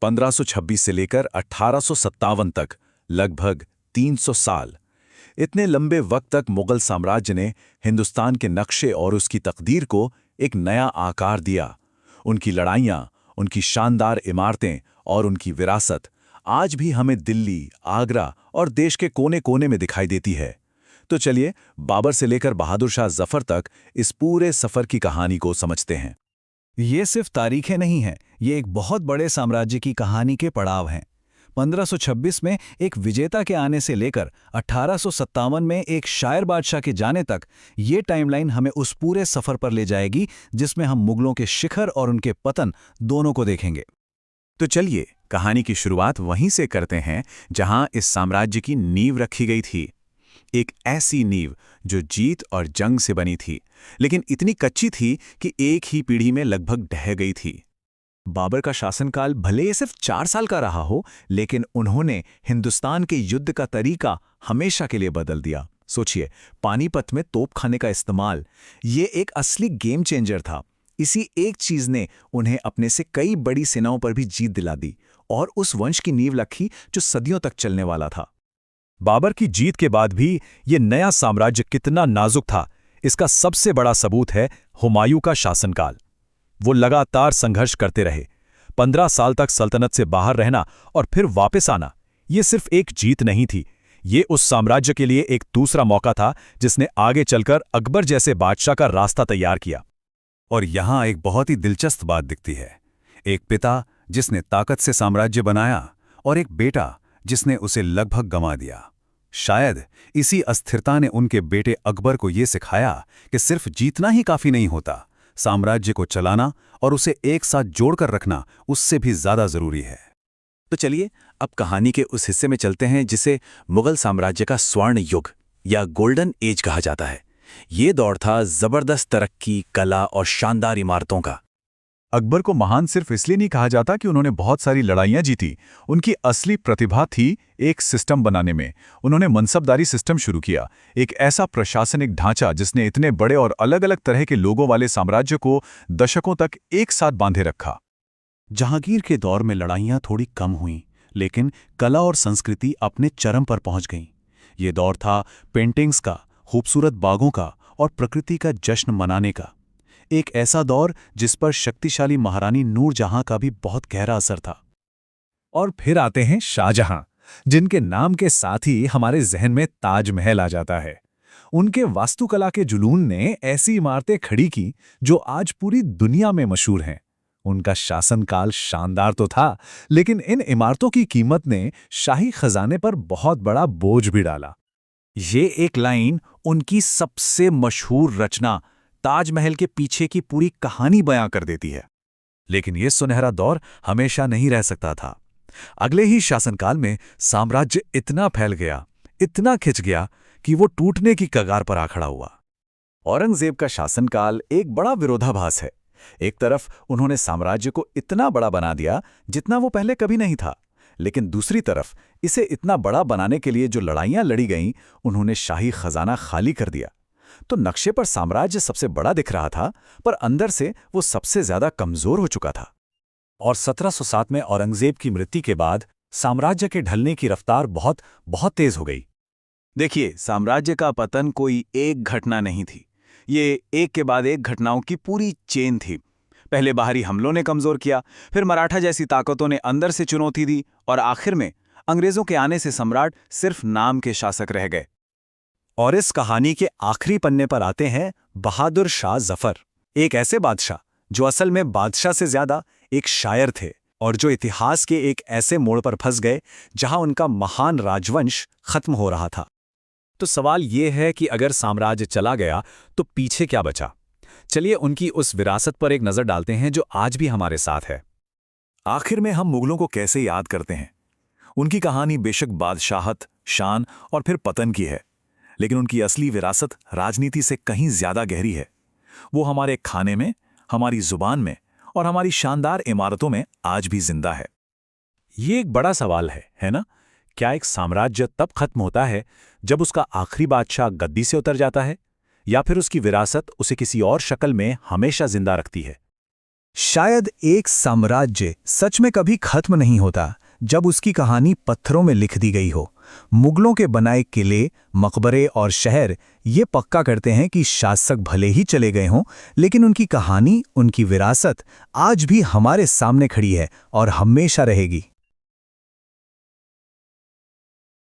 1526 से लेकर 1857 तक लगभग 300 साल। इतने लंबे वक्त तक मुगल साम्राज्य ने हिंदुस्तान के नक्शे और उसकी तकदीर को एक नया आकार दिया। उनकी लड़ाइयाँ, उनकी शानदार इमारतें और उनकी विरासत आज भी हमें दिल्ली, आगरा और देश के कोने-कोने में दिखाई देती है। तो चलिए बाबर से लेकर बहादुर शाह जफर तक इस पूरे सफर की कहानी को समझते हैं। ये सिर्फ तारीखें नहीं हैं, ये एक बहुत बड़े साम्राज्य की कहानी के पड़ाव हैं। 1526 में एक विजेता के आने से लेकर 1857 में एक शायर बादशाह के जाने तक, ये टाइमलाइन हमें उस पूरे सफर पर ले जाएगी जिसमें हम मुगलों के शिखर और उनके पतन दोनों को देखेंगे। तो चलिए कहानी की शुरुआत वहीं से करते हैं जहां इस साम्राज्य की नींव रखी गई थी। एक ऐसी नींव जो जीत और जंग से बनी थी, लेकिन इतनी कच्ची थी कि एक ही पीढ़ी में लगभग ढह गई थी। बाबर का शासनकाल भले ही सिर्फ 4 साल का रहा हो, लेकिन उन्होंने हिंदुस्तान के युद्ध का तरीका हमेशा के लिए बदल दिया। सोचिए, पानीपत में तोपखाने का इस्तेमाल, ये एक असली गेम चेंजर था। इसी एक चीज ने उन्हें अपने से कई बड़ी सेनाओं पर भी जीत दिला दी और उस वंश की नींव रखी जो सदियों तक चलने वाला था। बाबर की जीत के बाद भी ये नया साम्राज्य कितना नाजुक था, इसका सबसे बड़ा सबूत है हुमायूं का शासनकाल। वो लगातार संघर्ष करते रहे। 15 साल तक सल्तनत से बाहर रहना और फिर वापस आना, ये सिर्फ एक जीत नहीं थी, ये उस साम्राज्य के लिए एक दूसरा मौका था जिसने आगे चलकर अकबर जैसे बादशाह का रास्ता तैयार किया। और यहाँ एक बहुत ही दिलचस्प बात दिखती है। एक पिता जिसने ताकत से साम्राज्य बनाया और एक बेटा जिसने उसे लगभग गंवा दिया। शायद इसी अस्थिरता ने उनके बेटे अकबर को ये सिखाया कि सिर्फ जीतना ही काफी नहीं होता, साम्राज्य को चलाना और उसे एक साथ जोड़कर रखना उससे भी ज्यादा जरूरी है। तो चलिए अब कहानी के उस हिस्से में चलते हैं जिसे मुगल साम्राज्य का स्वर्ण युग या गोल्डन एज कहा जाता है। ये दौर था जबरदस्त तरक्की, कला और शानदार इमारतों का। अकबर को महान सिर्फ इसलिए नहीं कहा जाता कि उन्होंने बहुत सारी लड़ाइयां जीती। उनकी असली प्रतिभा थी एक सिस्टम बनाने में। उन्होंने मनसबदारी सिस्टम शुरू किया, एक ऐसा प्रशासनिक ढांचा जिसने इतने बड़े और अलग-अलग तरह के लोगों वाले साम्राज्य को दशकों तक एक साथ बांधे रखा। जहांगीर के दौर में लड़ाइयां थोड़ी कम हुईं, लेकिन कला और संस्कृति अपने चरम पर पहुंच गईं। ये दौर था पेंटिंग्स का, खूबसूरत बागों का और प्रकृति का जश्न मनाने का। एक ऐसा दौर जिस पर शक्तिशाली महारानी नूरजहां का भी बहुत गहरा असर था। और फिर आते हैं शाहजहां, जिनके नाम के साथ ही हमारे जहन में ताजमहल आ जाता है। उनके वास्तुकला के जुनून ने ऐसी इमारतें खड़ी की जो आज पूरी दुनिया में मशहूर हैं। उनका शासनकाल शानदार तो था, लेकिन इन इमारतों की कीमत ने शाही खजाने पर बहुत बड़ा बोझ भी डाला। ये एक लाइन उनकी सबसे मशहूर रचना ताजमहल के पीछे की पूरी कहानी बयां कर देती है। लेकिन यह सुनहरा दौर हमेशा नहीं रह सकता था। अगले ही शासनकाल में साम्राज्य इतना फैल गया, इतना खिंच गया कि वो टूटने की कगार पर आ खड़ा हुआ। औरंगजेब का शासनकाल एक बड़ा विरोधाभास है। एक तरफ उन्होंने साम्राज्य को इतना बड़ा बना दिया जितना वो पहले कभी नहीं था, लेकिन दूसरी तरफ इसे इतना बड़ा बनाने के लिए जो लड़ाइयां लड़ी गईं, उन्होंने शाही खजाना खाली कर दिया। तो नक्शे पर साम्राज्य सबसे बड़ा दिख रहा था, पर अंदर से वो सबसे ज्यादा कमजोर हो चुका था। और 1707 में औरंगजेब की मृत्यु के बाद साम्राज्य के ढलने की रफ्तार बहुत बहुत तेज हो गई। देखिए, साम्राज्य का पतन कोई एक घटना नहीं थी, ये एक के बाद एक घटनाओं की पूरी चेन थी। पहले बाहरी हमलों ने कमजोर किया, फिर मराठा जैसी ताकतों ने अंदर से चुनौती दी और आखिर में अंग्रेजों के आने से सम्राट सिर्फ नाम के शासक रह गए। और इस कहानी के आखिरी पन्ने पर आते हैं बहादुर शाह जफर, एक ऐसे बादशाह जो असल में बादशाह से ज्यादा एक शायर थे और जो इतिहास के एक ऐसे मोड़ पर फंस गए जहां उनका महान राजवंश खत्म हो रहा था। तो सवाल ये है कि अगर साम्राज्य चला गया तो पीछे क्या बचा? चलिए उनकी उस विरासत पर एक नजर डालते हैं जो आज भी हमारे साथ है। आखिर में हम मुगलों को कैसे याद करते हैं? उनकी कहानी बेशक बादशाहत, शान और फिर पतन की है, लेकिन उनकी असली विरासत राजनीति से कहीं ज्यादा गहरी है। वो हमारे खाने में, हमारी जुबान में और हमारी शानदार इमारतों में आज भी जिंदा है। ये एक बड़ा सवाल है ना? क्या एक साम्राज्य तब खत्म होता है जब उसका आखिरी बादशाह गद्दी से उतर जाता है, या फिर उसकी विरासत उसे किसी और शक्ल में हमेशा जिंदा रखती है? शायद एक साम्राज्य सच में कभी खत्म नहीं होता जब उसकी कहानी पत्थरों में लिख दी गई हो। मुगलों के बनाए किले, मकबरे और शहर ये पक्का करते हैं कि शासक भले ही चले गए हों, लेकिन उनकी कहानी, उनकी विरासत आज भी हमारे सामने खड़ी है और हमेशा रहेगी।